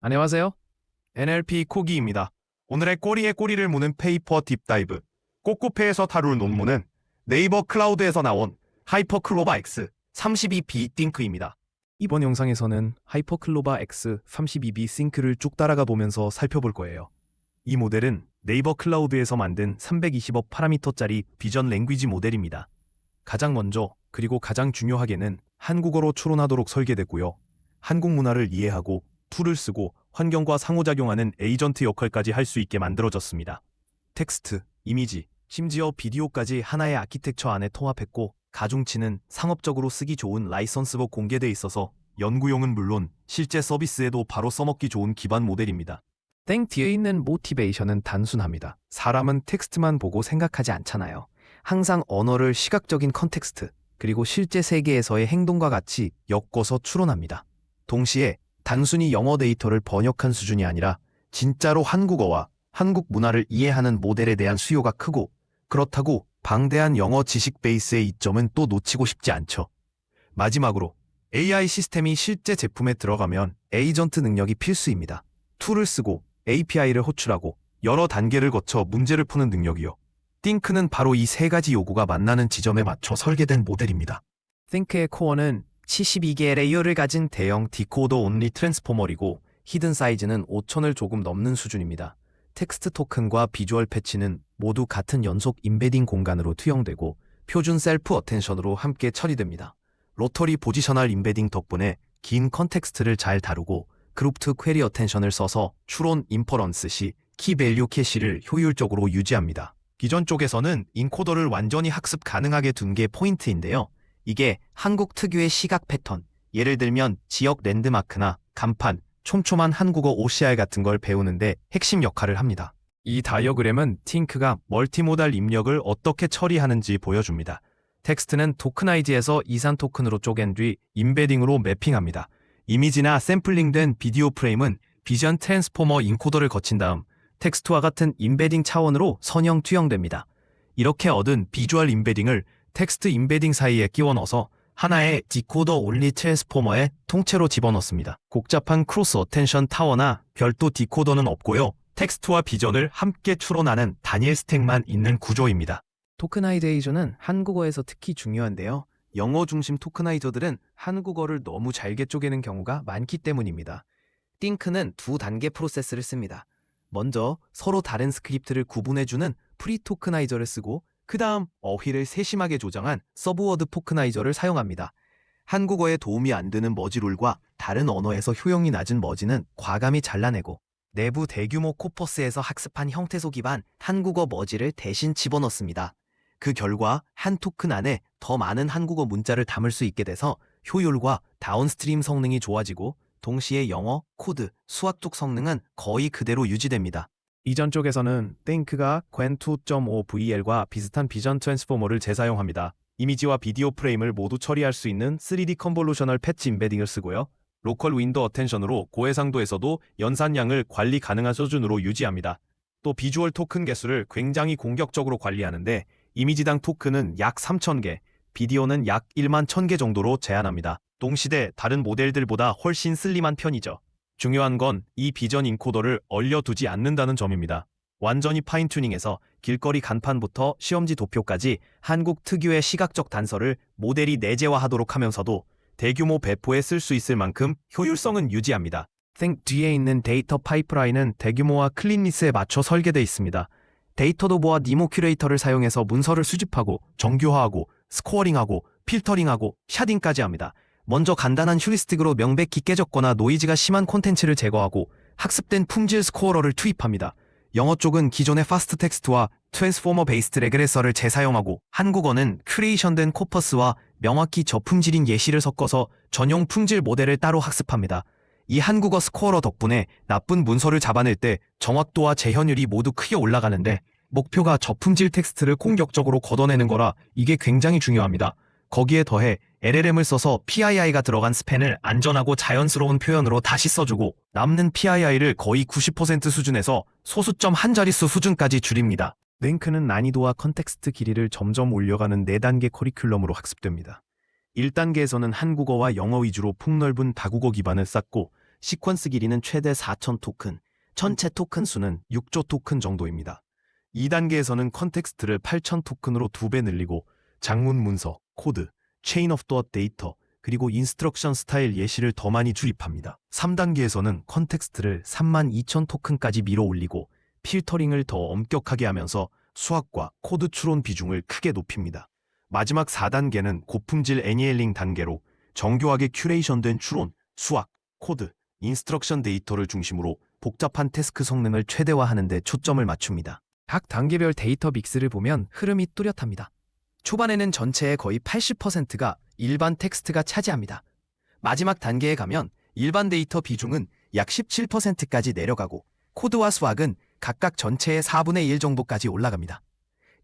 안녕하세요. NLP 코기입니다. 오늘의 꼬리에 꼬리를 무는 페이퍼 딥다이브. 꼬꼬페에서 다룰 논문은 네이버 클라우드에서 나온 하이퍼클로바 X 32B 띵크입니다. 이번 영상에서는 하이퍼클로바 X 32B 싱크를 쭉 따라가 보면서 살펴볼 거예요. 이 모델은 네이버 클라우드에서 만든 320억 파라미터짜리 비전 랭귀지 모델입니다. 가장 먼저 그리고 가장 중요하게는 한국어로 추론하도록 설계됐고요. 한국 문화를 이해하고 툴을 쓰고 환경과 상호작용하는 에이전트 역할까지 할 수 있게 만들어졌습니다. 텍스트, 이미지, 심지어 비디오까지 하나의 아키텍처 안에 통합했고 가중치는 상업적으로 쓰기 좋은 라이선스로 공개돼 있어서 연구용은 물론 실제 서비스에도 바로 써먹기 좋은 기반 모델입니다. 땡 뒤에 있는 모티베이션은 단순합니다. 사람은 텍스트만 보고 생각하지 않잖아요. 항상 언어를 시각적인 컨텍스트, 그리고 실제 세계에서의 행동과 같이 엮어서 추론합니다. 동시에 단순히 영어 데이터를 번역한 수준이 아니라 진짜로 한국어와 한국 문화를 이해하는 모델에 대한 수요가 크고, 그렇다고 방대한 영어 지식 베이스의 이점은 또 놓치고 싶지 않죠. 마지막으로 AI 시스템이 실제 제품에 들어가면 에이전트 능력이 필수입니다. 툴을 쓰고 API를 호출하고 여러 단계를 거쳐 문제를 푸는 능력이요. 띵크는 바로 이 세 가지 요구가 만나는 지점에 맞춰 설계된 모델입니다. 띵크의 코어는 72개의 레이어를 가진 대형 디코더 온리 트랜스포머이고 히든 사이즈는 5000을 조금 넘는 수준입니다. 텍스트 토큰과 비주얼 패치는 모두 같은 연속 임베딩 공간으로 투영되고 표준 셀프 어텐션으로 함께 처리됩니다. 로터리 포지셔널 임베딩 덕분에 긴 컨텍스트를 잘 다루고 그룹트 퀘리 어텐션을 써서 추론 인퍼런스 시 키밸류 캐시를 효율적으로 유지합니다. 기존 쪽에서는 인코더를 완전히 학습 가능하게 둔 게 포인트인데요. 이게 한국 특유의 시각 패턴, 예를 들면 지역 랜드마크나 간판, 촘촘한 한국어 OCR 같은 걸 배우는데 핵심 역할을 합니다. 이 다이어그램은 띵크가 멀티모달 입력을 어떻게 처리하는지 보여줍니다. 텍스트는 토크나이즈에서 이산 토큰으로 쪼갠 뒤 임베딩으로 매핑합니다. 이미지나 샘플링된 비디오 프레임은 비전 트랜스포머 인코더를 거친 다음 텍스트와 같은 임베딩 차원으로 선형 투영됩니다. 이렇게 얻은 비주얼 임베딩을 텍스트 임베딩 사이에 끼워 넣어서 하나의 디코더 온리 트랜스포머에 통째로 집어넣습니다. 복잡한 크로스 어텐션 타워나 별도 디코더는 없고요. 텍스트와 비전을 함께 추론하는 단일 스택만 있는 구조입니다. 토크나이제이션은 한국어에서 특히 중요한데요. 영어 중심 토크나이저들은 한국어를 너무 잘게 쪼개는 경우가 많기 때문입니다. 띵크는 두 단계 프로세스를 씁니다. 먼저 서로 다른 스크립트를 구분해주는 프리 토크나이저를 쓰고 그 다음 어휘를 세심하게 조정한 서브워드 토크나이저를 사용합니다. 한국어에 도움이 안 되는 머지룰과 다른 언어에서 효용이 낮은 머지는 과감히 잘라내고 내부 대규모 코퍼스에서 학습한 형태소 기반 한국어 머지를 대신 집어넣습니다. 그 결과 한 토큰 안에 더 많은 한국어 문자를 담을 수 있게 돼서 효율과 다운스트림 성능이 좋아지고 동시에 영어, 코드, 수학 쪽 성능은 거의 그대로 유지됩니다. 이전 쪽에서는 띵크가 Qwen 2.5VL과 비슷한 비전 트랜스포머를 재사용합니다. 이미지와 비디오 프레임을 모두 처리할 수 있는 3D 컨볼루셔널 패치 임베딩을 쓰고요. 로컬 윈도 어텐션으로 고해상도에서도 연산량을 관리 가능한 수준으로 유지합니다. 또 비주얼 토큰 개수를 굉장히 공격적으로 관리하는데 이미지당 토큰은 약 3000개, 비디오는 약 1만 1000개 정도로 제한합니다. 동시대 다른 모델들보다 훨씬 슬림한 편이죠. 중요한 건 이 비전 인코더를 얼려두지 않는다는 점입니다. 완전히 파인튜닝해서 길거리 간판부터 시험지 도표까지 한국 특유의 시각적 단서를 모델이 내재화하도록 하면서도 대규모 배포에 쓸 수 있을 만큼 효율성은 유지합니다. Think 뒤에 있는 데이터 파이프라인은 대규모와 클린리스에 맞춰 설계되어 있습니다. 데이터도보와 니모 큐레이터를 사용해서 문서를 수집하고 정교화하고 스코어링하고 필터링하고 샤딩까지 합니다. 먼저 간단한 휴리스틱으로 명백히 깨졌거나 노이즈가 심한 콘텐츠를 제거하고 학습된 품질 스코어러를 투입합니다. 영어 쪽은 기존의 파스트 텍스트와 트랜스포머 베이스드 레그레서를 재사용하고 한국어는 큐레이션된 코퍼스와 명확히 저품질인 예시를 섞어서 전용 품질 모델을 따로 학습합니다. 이 한국어 스코어러 덕분에 나쁜 문서를 잡아낼 때 정확도와 재현율이 모두 크게 올라가는데 목표가 저품질 텍스트를 공격적으로 걷어내는 거라 이게 굉장히 중요합니다. 거기에 더해 LLM을 써서 PII가 들어간 스펜을 안전하고 자연스러운 표현으로 다시 써주고 남는 PII를 거의 90% 수준에서 소수점 한 자릿수 수준까지 줄입니다. 랭크는 난이도와 컨텍스트 길이를 점점 올려가는 4단계 커리큘럼으로 학습됩니다. 1단계에서는 한국어와 영어 위주로 폭넓은 다국어 기반을 쌓고 시퀀스 길이는 최대 4,000 토큰, 전체 토큰 수는 6조 토큰 정도입니다. 2단계에서는 컨텍스트를 8,000 토큰으로 2배 늘리고 장문 문서, 코드, 체인 오브 폿 데이터, 그리고 인스트럭션 스타일 예시를 더 많이 주입합니다. 3단계에서는 컨텍스트를 32,000 토큰까지 밀어 올리고 필터링을 더 엄격하게 하면서 수학과 코드 추론 비중을 크게 높입니다. 마지막 4단계는 고품질 애니엘링 단계로 정교하게 큐레이션된 추론, 수학, 코드, 인스트럭션 데이터를 중심으로 복잡한 태스크 성능을 최대화하는 데 초점을 맞춥니다. 각 단계별 데이터 믹스를 보면 흐름이 뚜렷합니다. 초반에는 전체의 거의 80%가 일반 텍스트가 차지합니다. 마지막 단계에 가면 일반 데이터 비중은 약 17%까지 내려가고 코드와 수학은 각각 전체의 4분의 1 정도까지 올라갑니다.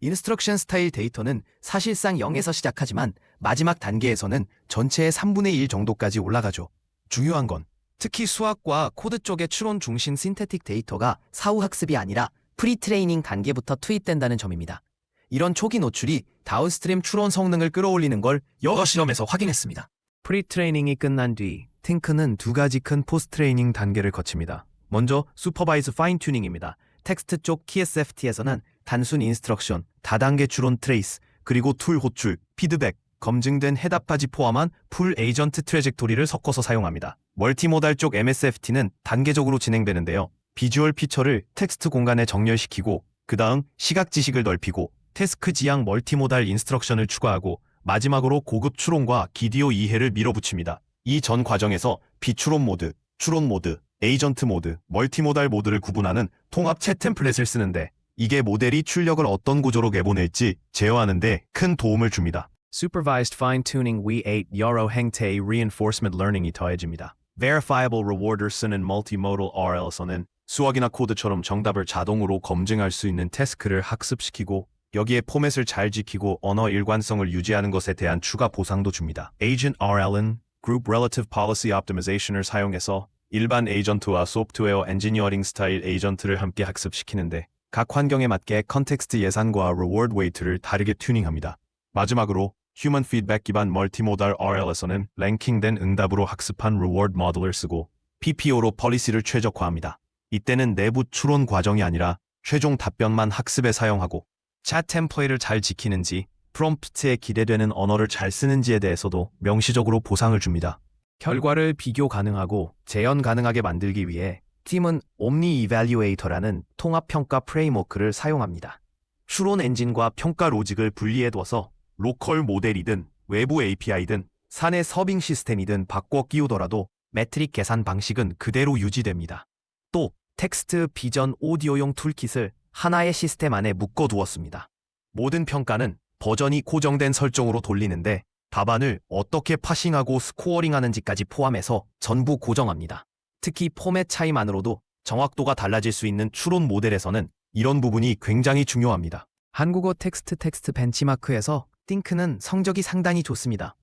인스트럭션 스타일 데이터는 사실상 0에서 시작하지만 마지막 단계에서는 전체의 3분의 1 정도까지 올라가죠. 중요한 건 특히 수학과 코드 쪽의 추론 중심 신테틱 데이터가 사후 학습이 아니라 프리트레이닝 단계부터 투입된다는 점입니다. 이런 초기 노출이 다운스트림 추론 성능을 끌어올리는 걸 여러 실험에서 확인했습니다. 프리트레이닝이 끝난 뒤 팅크는 2가지 큰 포스트트레이닝 단계를 거칩니다. 먼저 슈퍼바이즈 파인 튜닝입니다. 텍스트 쪽 TSFT에서는 단순 인스트럭션, 다단계 추론 트레이스, 그리고 툴 호출, 피드백, 검증된 해답까지 포함한 풀 에이전트 트래젝토리를 섞어서 사용합니다. 멀티모달 쪽 MSFT는 단계적으로 진행되는데요. 비주얼 피처를 텍스트 공간에 정렬시키고 그 다음 시각 지식을 넓히고 태스크 지향 멀티모달 인스트럭션을 추가하고 마지막으로 고급 추론과 기디오 이해를 밀어붙입니다. 이 전 과정에서 비추론 모드, 추론 모드, 에이전트 모드, 멀티모달 모드를 구분하는 통합 챗 템플릿을 쓰는데 이게 모델이 출력을 어떤 구조로 내보낼지 제어하는 데 큰 도움을 줍니다. Supervised Fine-Tuning V8 여러 행태의 Reinforcement Learning이 더해집니다. Verifiable Rewarder 쓰는 Multimodal RL에서는 수학이나 코드처럼 정답을 자동으로 검증할 수 있는 태스크를 학습시키고 여기에 포맷을 잘 지키고 언어 일관성을 유지하는 것에 대한 추가 보상도 줍니다. Agent RL은 Group Relative Policy Optimization을 사용해서 일반 에이전트와 소프트웨어 엔지니어링 스타일 에이전트를 함께 학습시키는데 각 환경에 맞게 컨텍스트 예산과 리워드 웨이트를 다르게 튜닝합니다. 마지막으로 휴먼 피드백 기반 멀티모달 RL에서는 랭킹된 응답으로 학습한 리워드 모델을 쓰고 PPO로 폴리시를 최적화합니다. 이때는 내부 추론 과정이 아니라 최종 답변만 학습에 사용하고 챗 템플릿을 잘 지키는지 프롬프트에 기대되는 언어를 잘 쓰는지에 대해서도 명시적으로 보상을 줍니다. 결과를 비교 가능하고 재현 가능하게 만들기 위해 팀은 옴니 이밸류에이터라는 통합평가 프레임워크를 사용합니다. 추론 엔진과 평가 로직을 분리해둬서 로컬 모델이든 외부 API든 사내 서빙 시스템이든 바꿔 끼우더라도 매트릭 계산 방식은 그대로 유지됩니다. 또 텍스트, 비전, 오디오용 툴킷을 하나의 시스템 안에 묶어두었습니다. 모든 평가는 버전이 고정된 설정으로 돌리는데 답안을 어떻게 파싱하고 스코어링하는지까지 포함해서 전부 고정합니다. 특히 포맷 차이만으로도 정확도가 달라질 수 있는 추론 모델에서는 이런 부분이 굉장히 중요합니다. 한국어 텍스트 벤치마크에서 띵크는 성적이 상당히 좋습니다.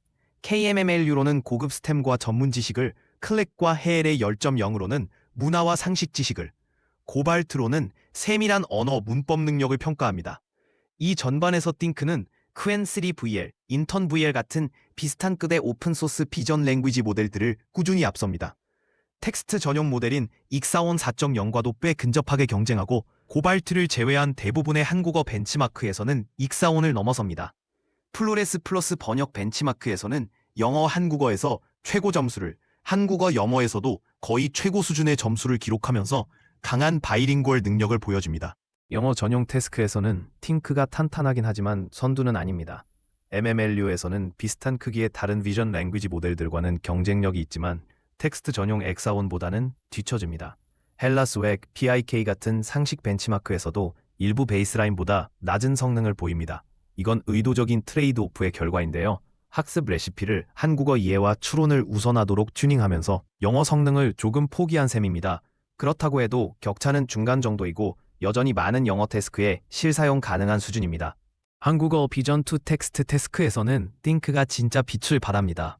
KMMLU로는 고급 스템과 전문 지식을, 클렉과 헤엘의 10.0으로는 문화와 상식 지식을, 고발트로는 세밀한 언어 문법 능력을 평가합니다. 이 전반에서 띵크는 Qwen3VL, 인턴VL 같은 비슷한 급의 오픈소스 비전 랭귀지 모델들을 꾸준히 앞섭니다. 텍스트 전용 모델인 익사원 4.0과도 꽤 근접하게 경쟁하고 고발트를 제외한 대부분의 한국어 벤치마크에서는 익사원을 넘어섭니다. 플로레스 플러스 번역 벤치마크에서는 영어 한국어에서 최고 점수를, 한국어 영어에서도 거의 최고 수준의 점수를 기록하면서 강한 바이링구얼 능력을 보여줍니다. 영어 전용 태스크에서는 팅크가 탄탄하긴 하지만 선두는 아닙니다. MMLU에서는 비슷한 크기의 다른 비전 랭귀지 모델들과는 경쟁력이 있지만 텍스트 전용 엑사원보다는 뒤처집니다. 헬라스웩, PIK 같은 상식 벤치마크에서도 일부 베이스라인보다 낮은 성능을 보입니다. 이건 의도적인 트레이드 오프의 결과인데요. 학습 레시피를 한국어 이해와 추론을 우선하도록 튜닝하면서 영어 성능을 조금 포기한 셈입니다. 그렇다고 해도 격차는 중간 정도이고 여전히 많은 영어 태스크에 실사용 가능한 수준입니다. 한국어 비전 투 텍스트 태스크에서는 띵크가 진짜 빛을 발합니다.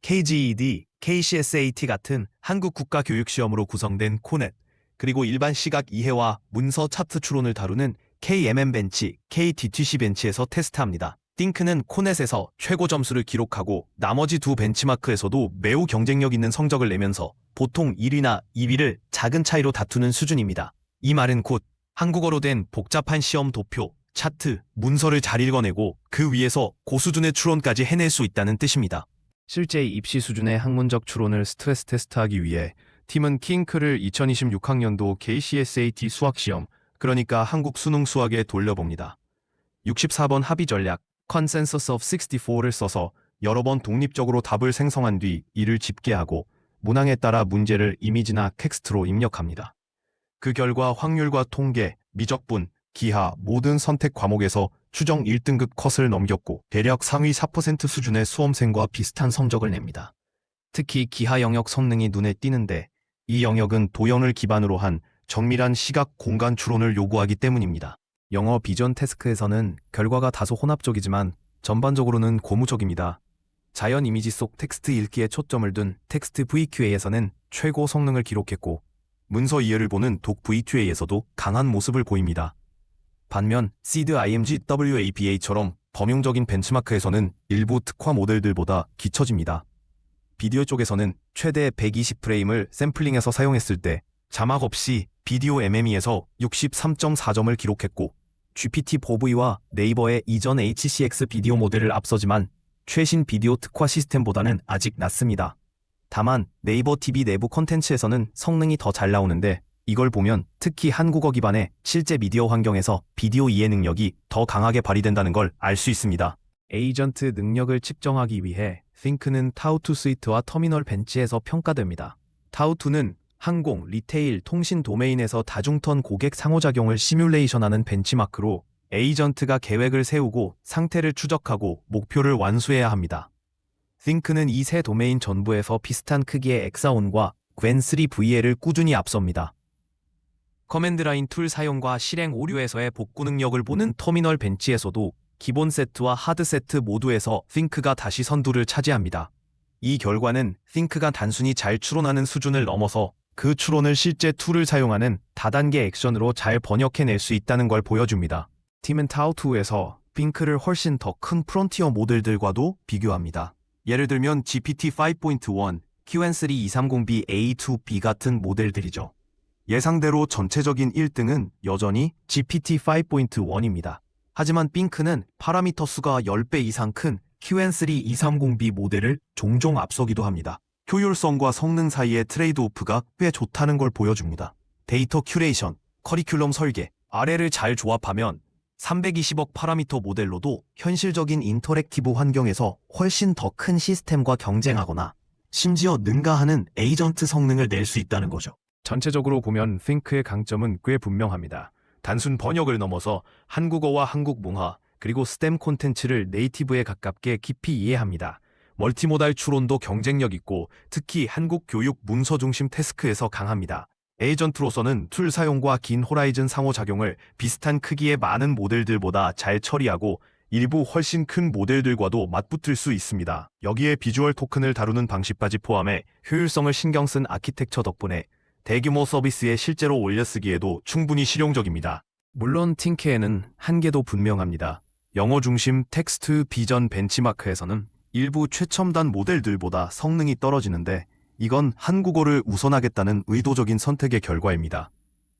KGED, KCSAT 같은 한국 국가교육시험으로 구성된 코넷, 그리고 일반 시각 이해와 문서 차트 추론을 다루는 KMM 벤치, KDTC 벤치에서 테스트합니다. 띵크는 코넷에서 최고 점수를 기록하고 나머지 두 벤치마크에서도 매우 경쟁력 있는 성적을 내면서 보통 1위나 2위를 작은 차이로 다투는 수준입니다. 이 말은 곧 한국어로 된 복잡한 시험 도표, 차트, 문서를 잘 읽어내고 그 위에서 고수준의 추론까지 해낼 수 있다는 뜻입니다. 실제 입시 수준의 학문적 추론을 스트레스 테스트하기 위해 팀은 킹크를 2026학년도 KCSAT 수학시험, 그러니까 한국 수능 수학에 돌려봅니다. 64번 합의 전략, Consensus of 64를 써서 여러 번 독립적으로 답을 생성한 뒤 이를 집계하고 문항에 따라 문제를 이미지나 텍스트로 입력합니다. 그 결과 확률과 통계, 미적분, 기하 모든 선택 과목에서 추정 1등급 컷을 넘겼고 대략 상위 4% 수준의 수험생과 비슷한 성적을 냅니다. 특히 기하 영역 성능이 눈에 띄는데 이 영역은 도형을 기반으로 한 정밀한 시각 공간 추론을 요구하기 때문입니다. 영어 비전 태스크에서는 결과가 다소 혼합적이지만 전반적으로는 고무적입니다. 자연 이미지 속 텍스트 읽기에 초점을 둔 텍스트 VQA에서는 최고 성능을 기록했고 문서 이해를 보는 독 V2A에서도 강한 모습을 보입니다. 반면 SEED IMG WABA처럼 범용적인 벤치마크에서는 일부 특화 모델들보다 뒤처집니다. 비디오 쪽에서는 최대 120프레임을 샘플링해서 사용했을 때 자막 없이 비디오 MME에서 63.4점을 기록했고 GPT-4V와 네이버의 이전 HCX 비디오 모델을 앞서지만 최신 비디오 특화 시스템보다는 아직 낮습니다. 다만 네이버 TV 내부 콘텐츠에서는 성능이 더 잘 나오는데 이걸 보면 특히 한국어 기반의 실제 미디어 환경에서 비디오 이해 능력이 더 강하게 발휘된다는 걸 알 수 있습니다. 에이전트 능력을 측정하기 위해 Think는 타우2 스위트와 터미널 벤치에서 평가됩니다. 타우2는 항공, 리테일, 통신 도메인에서 다중턴 고객 상호작용을 시뮬레이션하는 벤치마크로 에이전트가 계획을 세우고 상태를 추적하고 목표를 완수해야 합니다. Think는 이 세 도메인 전부에서 비슷한 크기의 엑사온과 Gwen3VL을 꾸준히 앞섭니다. 커맨드 라인 툴 사용과 실행 오류에서의 복구 능력을 보는 터미널 벤치에서도 기본 세트와 하드 세트 모두에서 Think가 다시 선두를 차지합니다. 이 결과는 Think가 단순히 잘 추론하는 수준을 넘어서 그 추론을 실제 툴을 사용하는 다단계 액션으로 잘 번역해낼 수 있다는 걸 보여줍니다. 팀은 타우2에서 Think를 훨씬 더 큰 프론티어 모델들과도 비교합니다. 예를 들면 GPT-5.1, QN3 230B A2B 같은 모델들이죠. 예상대로 전체적인 1등은 여전히 GPT-5.1입니다. 하지만 Think는 파라미터 수가 10배 이상 큰 QN3 230B 모델을 종종 앞서기도 합니다. 효율성과 성능 사이의 트레이드오프가 꽤 좋다는 걸 보여줍니다. 데이터 큐레이션, 커리큘럼 설계, 아래를 잘 조합하면 320억 파라미터 모델로도 현실적인 인터랙티브 환경에서 훨씬 더 큰 시스템과 경쟁하거나 심지어 능가하는 에이전트 성능을 낼 수 있다는 거죠. 전체적으로 보면 Think의 강점은 꽤 분명합니다. 단순 번역을 넘어서 한국어와 한국 문화, 그리고 스템 콘텐츠를 네이티브에 가깝게 깊이 이해합니다. 멀티모달 추론도 경쟁력 있고 특히 한국 교육 문서 중심 태스크에서 강합니다. 에이전트로서는 툴 사용과 긴 호라이즌 상호작용을 비슷한 크기의 많은 모델들보다 잘 처리하고 일부 훨씬 큰 모델들과도 맞붙을 수 있습니다. 여기에 비주얼 토큰을 다루는 방식까지 포함해 효율성을 신경 쓴 아키텍처 덕분에 대규모 서비스에 실제로 올려쓰기에도 충분히 실용적입니다. 물론 Think에는 한계도 분명합니다. 영어 중심 텍스트 비전 벤치마크에서는 일부 최첨단 모델들보다 성능이 떨어지는데 이건 한국어를 우선하겠다는 의도적인 선택의 결과입니다.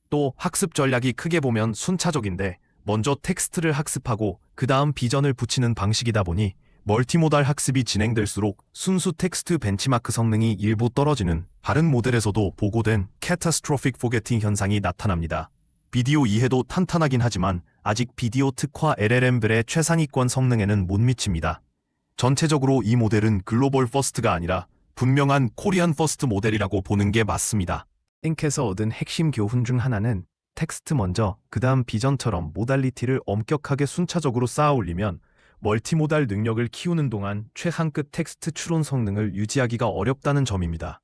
또 학습 전략이 크게 보면 순차적인데 먼저 텍스트를 학습하고 그 다음 비전을 붙이는 방식이다 보니 멀티모달 학습이 진행될수록 순수 텍스트 벤치마크 성능이 일부 떨어지는 다른 모델에서도 보고된 catastrophic forgetting 현상이 나타납니다. 비디오 이해도 탄탄하긴 하지만 아직 비디오 특화 LLM들의 최상위권 성능에는 못 미칩니다. 전체적으로 이 모델은 글로벌 퍼스트가 아니라 분명한 코리안 퍼스트 모델이라고 보는 게 맞습니다. Think에서 얻은 핵심 교훈 중 하나는 텍스트 먼저 그 다음 비전처럼 모달리티를 엄격하게 순차적으로 쌓아 올리면 멀티모달 능력을 키우는 동안 최상급 텍스트 추론 성능을 유지하기가 어렵다는 점입니다.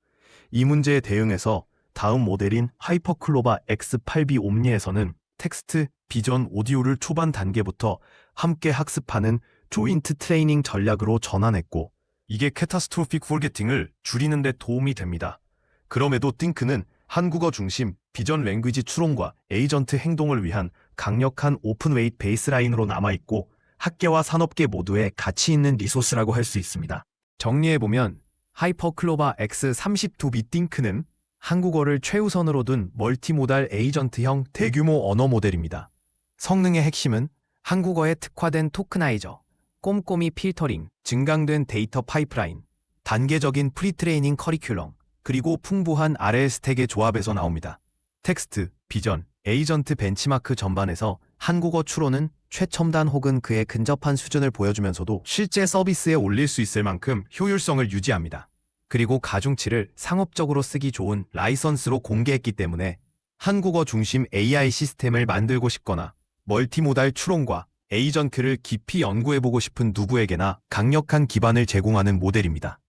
이 문제에 대응해서 다음 모델인 하이퍼클로바 X8B 옴니에서는 텍스트, 비전, 오디오를 초반 단계부터 함께 학습하는 조인트 트레이닝 전략으로 전환했고 이게 캐타스트로픽 폴게팅을 줄이는 데 도움이 됩니다. 그럼에도 Think는 한국어 중심 비전 랭귀지 추론과 에이전트 행동을 위한 강력한 오픈 웨이트 베이스라인으로 남아있고 학계와 산업계 모두에 가치 있는 리소스라고 할 수 있습니다. 정리해보면 하이퍼클로바 X32 빅띵크는 한국어를 최우선으로 둔 멀티모달 에이전트형 대규모 언어 모델입니다. 성능의 핵심은 한국어에 특화된 토크나이저, 꼼꼼히 필터링, 증강된 데이터 파이프라인, 단계적인 프리트레이닝 커리큘럼, 그리고 풍부한 RL 스택의 조합에서 나옵니다. 텍스트, 비전, 에이전트 벤치마크 전반에서 한국어 추론은 최첨단 혹은 그에 근접한 수준을 보여주면서도 실제 서비스에 올릴 수 있을 만큼 효율성을 유지합니다. 그리고 가중치를 상업적으로 쓰기 좋은 라이선스로 공개했기 때문에 한국어 중심 AI 시스템을 만들고 싶거나 멀티모달 추론과 에이전트를 깊이 연구해보고 싶은 누구에게나 강력한 기반을 제공하는 모델입니다.